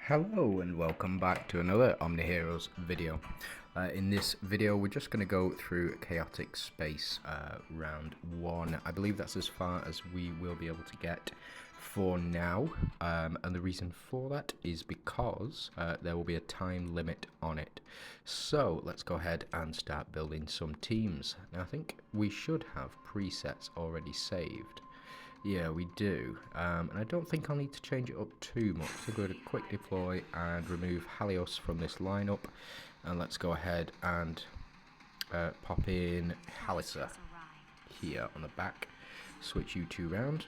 Hello and welcome back to another Omniheroes video. In this video we're just going to go through Chaotic Space round 1. I believe that's as far as we will be able to get for now, and the reason for that is because there will be a time limit on it. So let's go ahead and start building some teams. Now I think we should have presets already saved. Yeah, we do, and I don't think I'll need to change it up too much. So go to quick deploy and remove Helios from this lineup, and let's go ahead and pop in Halissa here on the back. Switch you two round,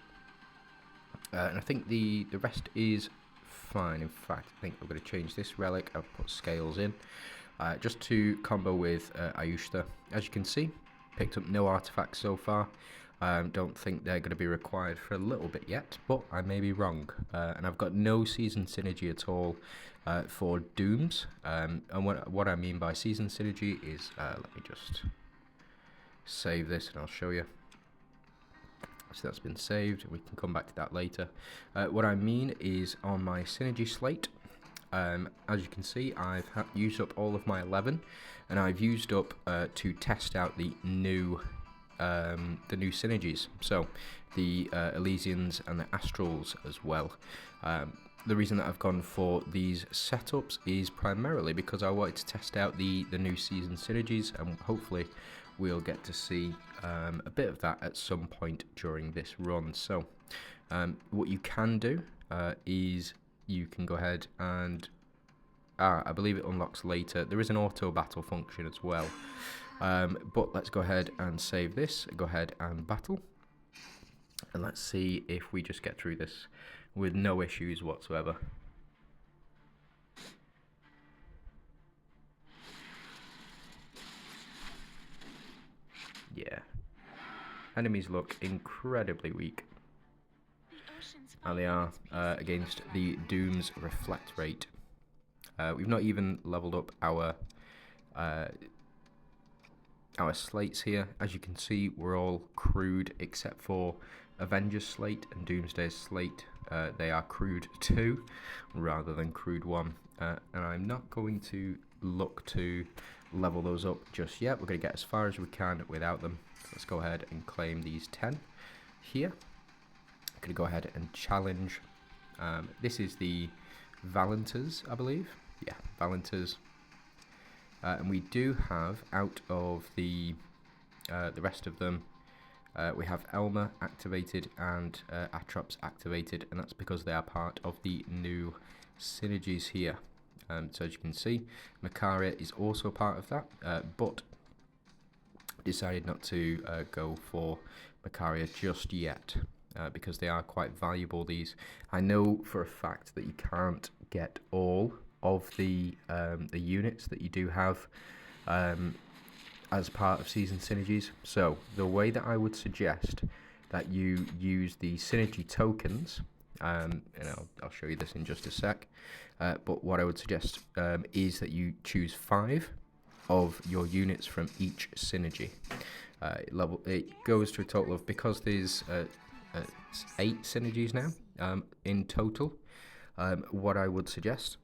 and I think the rest is fine. In fact, I think I'm going to change this relic. I've put scales in just to combo with Ayushta. As you can see, picked up no artifacts so far. Don't think they're going to be required for a little bit yet, but I may be wrong. And I've got no season synergy at all for Dooms. And what I mean by season synergy is, let me just save this and I'll show you. So that's been saved. We can come back to that later. What I mean is on my synergy slate, as you can see, I've used up all of my 11, and I've used up to test out the new synergies, so the Elysians and the Astrals as well. The reason that I've gone for these setups is primarily because I wanted to test out the new season synergies, and hopefully we'll get to see a bit of that at some point during this run. So what you can do is you can go ahead and I believe it unlocks later. There is an auto battle function as well. But let's go ahead and save this, go ahead and battle, and let's see if we just get through this with no issues whatsoever. Yeah, enemies look incredibly weak, and they are against the Doom's reflect rate. We've not even leveled up our slates here. As you can see, we're all crude except for Avengers slate and Doomsday's slate. They are crude 2 rather than crude 1, and I'm not going to look to level those up just yet. We're going to get as far as we can without them. Let's go ahead and claim these 10 here. I'm going to go ahead and challenge. This is the Valenters, I believe. Yeah, Valenters. And we do have, out of the rest of them, we have Elmer activated and Atrops activated, and that's because they are part of the new synergies here. So as you can see, Makaria is also part of that, but decided not to go for Makaria just yet, because they are quite valuable. These, I know for a fact that you can't get all of the units that you do have as part of season synergies. So the way that I would suggest that you use the synergy tokens, and I'll show you this in just a sec, but what I would suggest is that you choose 5 of your units from each synergy. It goes to a total of, because there's 8 synergies now in total, what I would suggest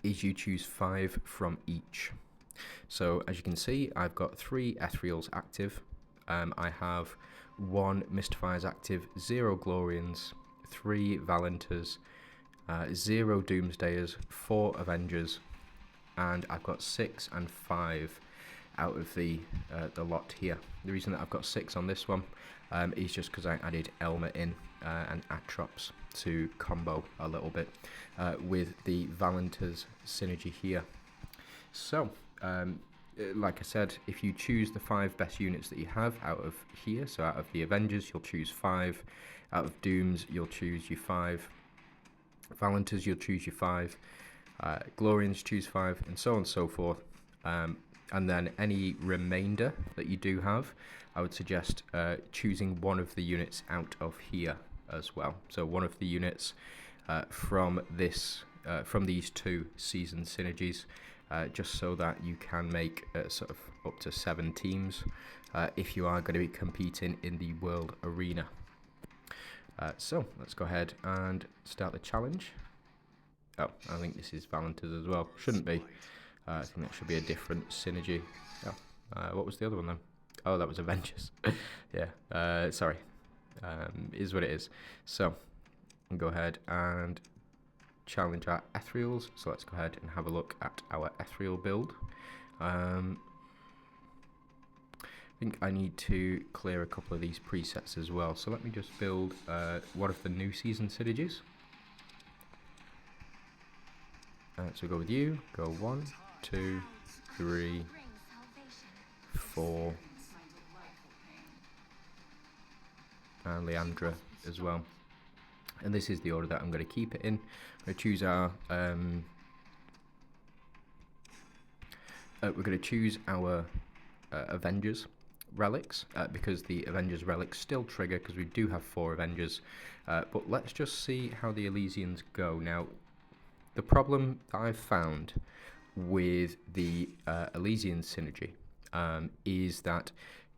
is you choose 5 from each. So as you can see, I've got 3 Ethereals active, I have 1 Mystifiers active, 0 Glorians, 3 Valenters, 0 Doomsdayers, 4 Avengers, and I've got 6 and 5 out of the lot here. The reason that I've got 6 on this one is just because I added Elmer in and Atrops to combo a little bit with the Valenters synergy here. So like I said, if you choose the 5 best units that you have out of here, so out of the Avengers you'll choose 5, out of Dooms you'll choose your 5, Valenters you'll choose your 5, Glorians choose 5, and so on and so forth. And then any remainder that you do have, I would suggest choosing one of the units out of here as well. So one of the units from these 2 season synergies, just so that you can make sort of up to 7 teams if you are going to be competing in the world arena. So let's go ahead and start the challenge. Oh, I think this is Valentin's as well. Shouldn't be. I think that should be a different synergy. Oh, what was the other one then? Oh, that was Avengers. Yeah, sorry. Is what it is. So, I'll go ahead and challenge our ethereals. So let's go ahead and have a look at our ethereal build. I think I need to clear a couple of these presets as well. So let me just build one of the new season synergies. So go with you. Go 1, 2, 3, 4, and Leandra as well. And this is the order that I'm going to keep it in. I'm going to choose our Avengers relics because the Avengers relics still trigger because we do have 4 Avengers. But let's just see how the Elysians go. Now, the problem that I've found with the Elysian synergy is that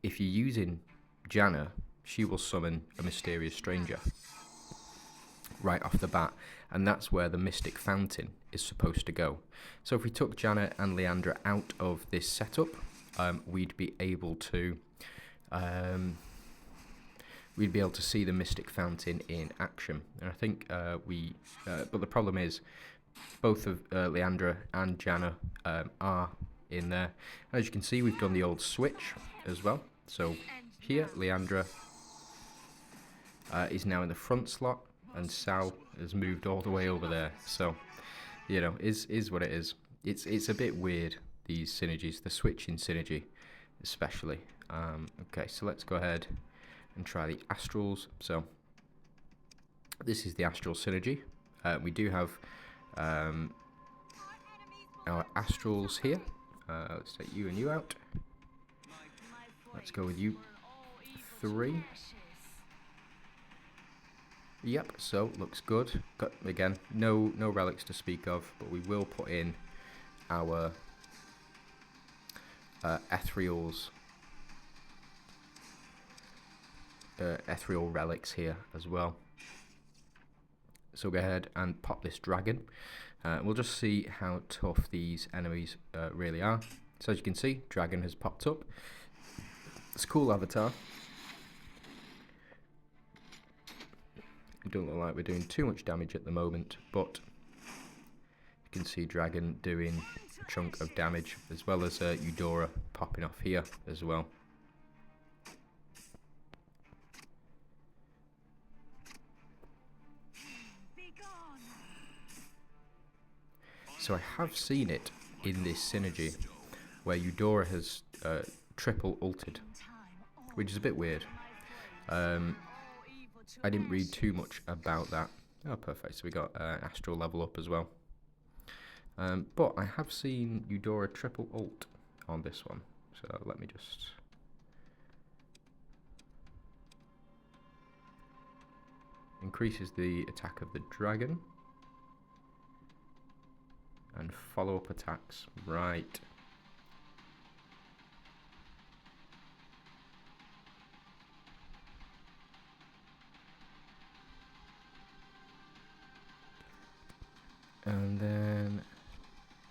if you're using Janna, she will summon a mysterious stranger right off the bat, and that's where the Mystic Fountain is supposed to go. So if we took Janna and Leandra out of this setup, we'd be able to see the Mystic Fountain in action. And I think but the problem is both of Leandra and Janna are in there. As you can see, we've done the old switch as well. So here, Leandra is now in the front slot, and Sal has moved all the way over there. So, you know, is what it is. It's a bit weird, these synergies, the switching synergy especially. Okay, so let's go ahead and try the Astrals. So this is the Astral synergy. We do have our Astrals here. Let's take you and you out. Let's go with you 3. Yep, so looks good. Got, again, no relics to speak of, but we will put in our ethereals, ethereal relics here as well. So go ahead and pop this dragon. We'll just see how tough these enemies really are. So as you can see, dragon has popped up. It's a cool avatar. It don't look like we're doing too much damage at the moment, but you can see dragon doing a chunk of damage, as well as Eudora popping off here as well. So I have seen it in this synergy where Eudora has triple ulted, which is a bit weird. I didn't read too much about that. Oh, perfect. So we got Astral level up as well. But I have seen Eudora triple ult on this one. So let me just... Increases the attack of the dragon. And follow-up attacks. Right. And then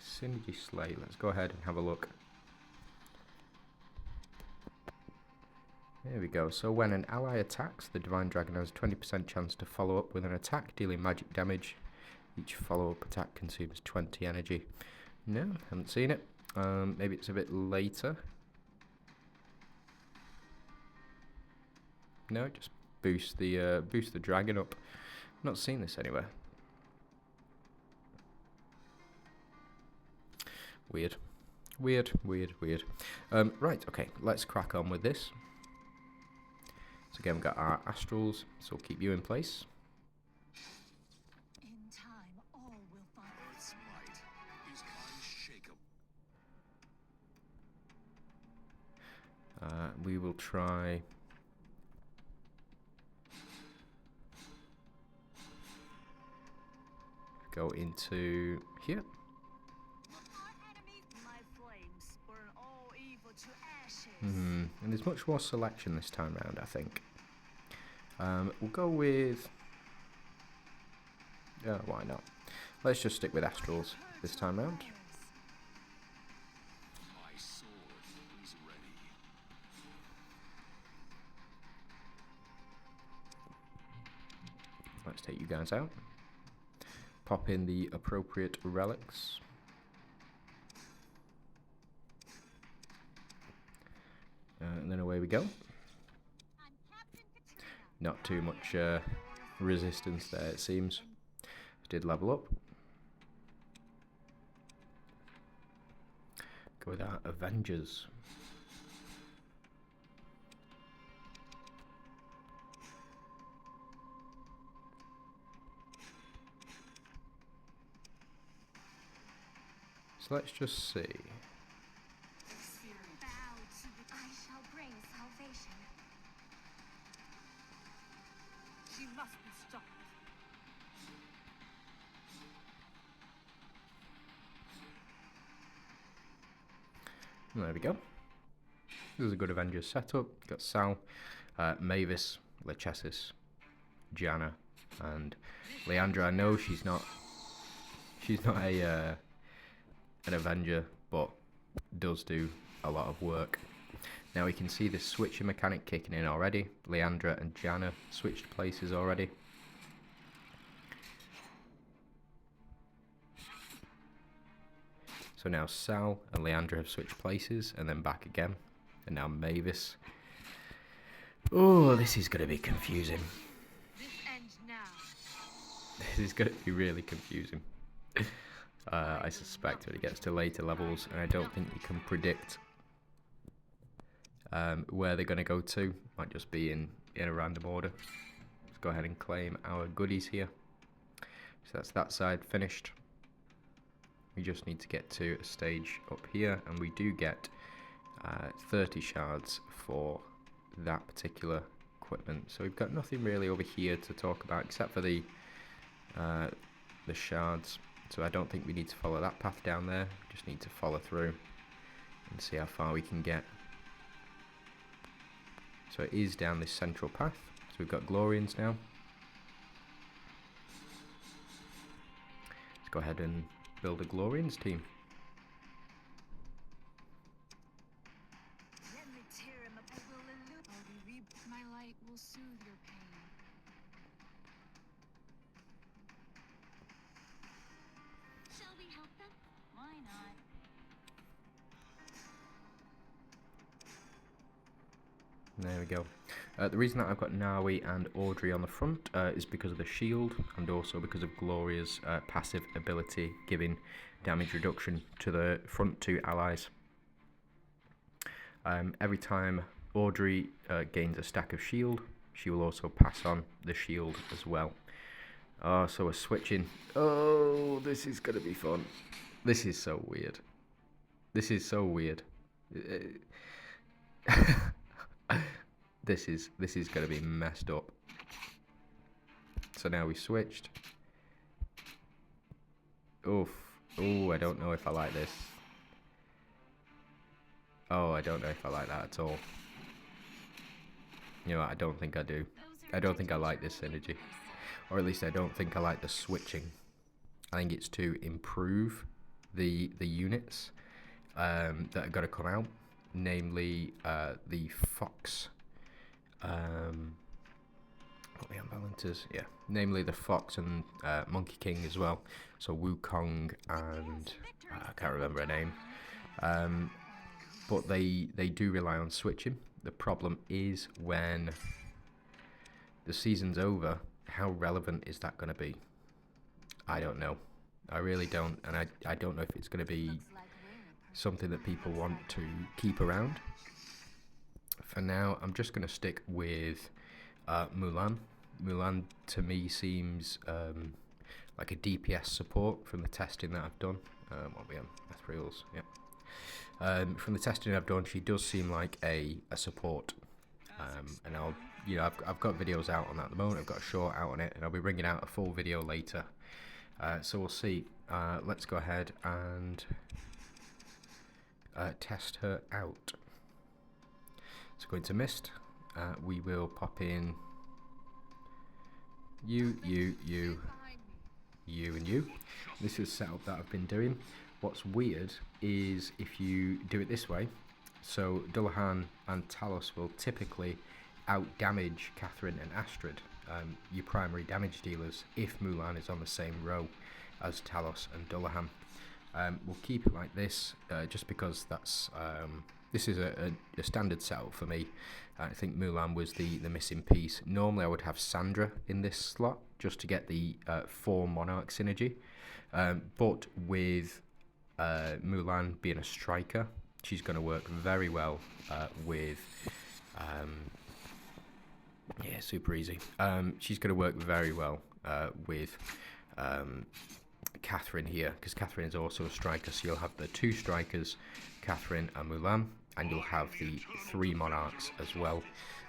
Synergy Slay. Let's go ahead and have a look. There we go. So when an ally attacks, the Divine Dragon has a 20% chance to follow up with an attack dealing magic damage. Each follow-up attack consumes 20 energy. No, haven't seen it. Maybe it's a bit later. No, just boost the dragon up. Not seen this anywhere. Weird. Weird. Right, okay, let's crack on with this. So again, we've got our Astrals, so we'll keep you in place. In time, all will follow. Earth's might is unshakable. We will try... go into here. And there's much more selection this time round, I think. We'll go with... why not? Let's just stick with Astrals this time round. My sword is ready. Let's take you guys out. Pop in the appropriate relics. And then away we go. Not too much resistance there, it seems. Did level up. Go with our Avengers. So let's just see. I shall bring salvation. She must be stopped. And there we go. This is a good Avengers setup. Got Sal, Mavis, Lachesis, Janna, and Leandra. I know she's not a an Avenger, but does do a lot of work. Now we can see the switching mechanic kicking in already. Leandra and Janna switched places already. So now Sal and Leandra have switched places and then back again. And now Mavis. Oh, this is going to be confusing. This ends now. This is going to be really confusing. I suspect when it gets to later levels, and I don't think you can predict where they're going to go to. Might just be in a random order. Let's go ahead and claim our goodies here. So that's that side finished. We just need to get to a stage up here, and we do get 30 shards for that particular equipment. So we've got nothing really over here to talk about except for the shards. So I don't think we need to follow that path down there. Just need to follow through and see how far we can get. So it is down this central path. So we've got Glorians now. Let's go ahead and build a Glorians team. Let me tear him up. I will illuminate. My light will soothe your pain. Shall we help them? Why not? There we go. The reason that I've got Nawi and Audrey on the front is because of the shield, and also because of Gloria's passive ability giving damage reduction to the front two allies. Every time Audrey gains a stack of shield, she will also pass on the shield as well. Oh, so we're switching. Oh, this is going to be fun. This is so weird. This is so weird. This is going to be messed up. So now we switched. Oof. Oh, I don't know if I like this. Oh, I don't know if I like that at all. You know what, I don't think I do. I don't think I like this synergy. Or at least I don't think I like the switching. I think it's to improve the units that are going to come out. Namely, the Fox. What the unbalances? Yeah. Namely the Fox and Monkey King as well. So Wukong and I can't remember her name. But they do rely on switching. The problem is when the season's over, how relevant is that going to be? I don't know. I really don't. And I don't know if it's going to be something that people want to keep around. For now, I'm just going to stick with Mulan. Mulan to me seems like a DPS support from the testing that I've done. What are we on? Ethereals, yeah. From the testing I've done, she does seem like a support. And I've got videos out on that at the moment. I've got a short out on it, and I'll be bringing out a full video later. So we'll see. Let's go ahead and test her out. So going to Mist. We will pop in you. Behind me. you, and you. This is the setup that I've been doing. What's weird is if you do it this way, so Dullahan and Talos will typically out-damage Catherine and Astrid, your primary damage dealers, if Mulan is on the same row as Talos and Dullahan. We'll keep it like this, just because that's this is a standard setup for me. I think Mulan was the missing piece. Normally I would have Sandra in this slot just to get the 4 Monarch synergy, but with Mulan being a striker, she's going to work very well with yeah, super easy. She's going to work very well with Catherine here, because Catherine is also a striker, so you'll have the 2 strikers, Catherine and Mulan, and you'll have the 3 monarchs as well,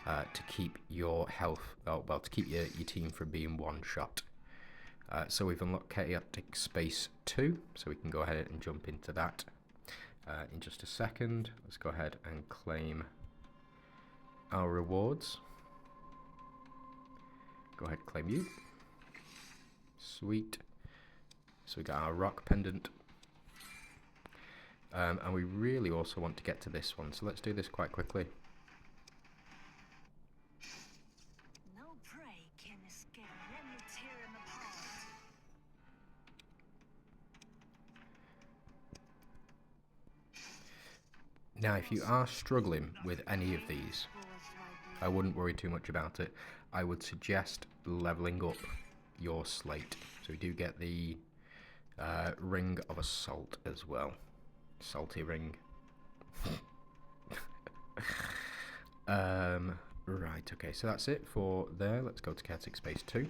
to keep your health, well, to keep your team from being one-shot. So we've unlocked Chaotic Space 2, so we can go ahead and jump into that in just a second. Let's go ahead and claim our rewards. Go ahead, claim you. Sweet. So we got our rock pendant. And we really also want to get to this one, so let's do this quite quickly. No prey can escape. Let me tear him apart. Now, if you are struggling with any of these, I wouldn't worry too much about it. I would suggest leveling up your slate. So we do get the Ring of Assault as well. Salty ring. Right, okay, so that's it for there. Let's go to Chaotic Space 2.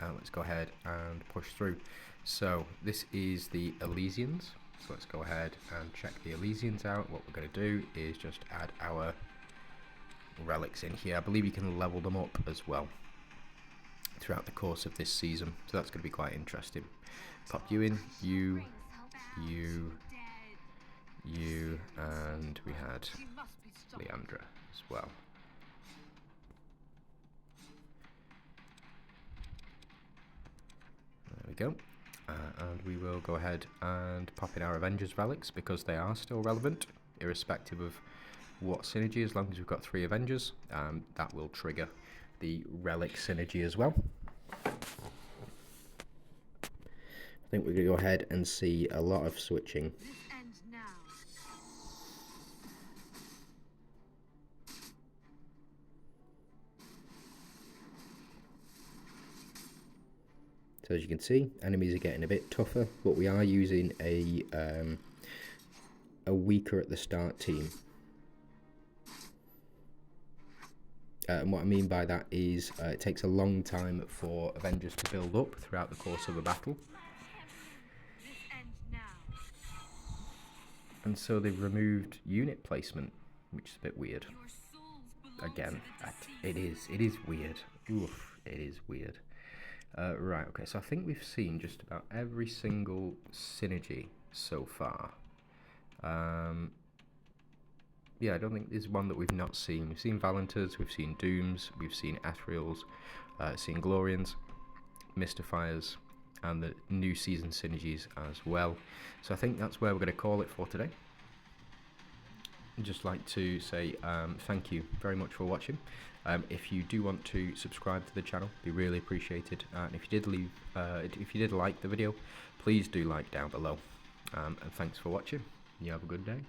Let's go ahead and push through. So this is the Elysians. So let's go ahead and check the Elysians out. What we're going to do is just add our relics in here. I believe you can level them up as well throughout the course of this season, so that's going to be quite interesting. Pop you in, you, and we had She must be stopped. Leandra as well. There we go. And we will go ahead and pop in our Avengers relics, because they are still relevant, irrespective of what synergy. As long as we've got 3 Avengers, that will trigger the relic synergy as well. I think we're going to go ahead and see a lot of switching. This ends now. So as you can see, enemies are getting a bit tougher, but we are using a weaker at the start team. And what I mean by that is it takes a long time for Avengers to build up throughout the course of a battle. This ends now. And so they've removed unit placement, which is a bit weird. Your souls belong Again, to the deceased. it is weird. Oof, it is weird. Right, okay, so I think we've seen just about every single synergy so far. Yeah, I don't think there's one that we've not seen. We've seen Valenters, we've seen Dooms, we've seen Ethereals, seen Glorians, Mystifiers, and the new season synergies as well. So I think that's where we're going to call it for today. I'd just like to say thank you very much for watching. If you do want to subscribe to the channel, it'd be really appreciated. And if you did like the video, please do like down below. And thanks for watching. You have a good day.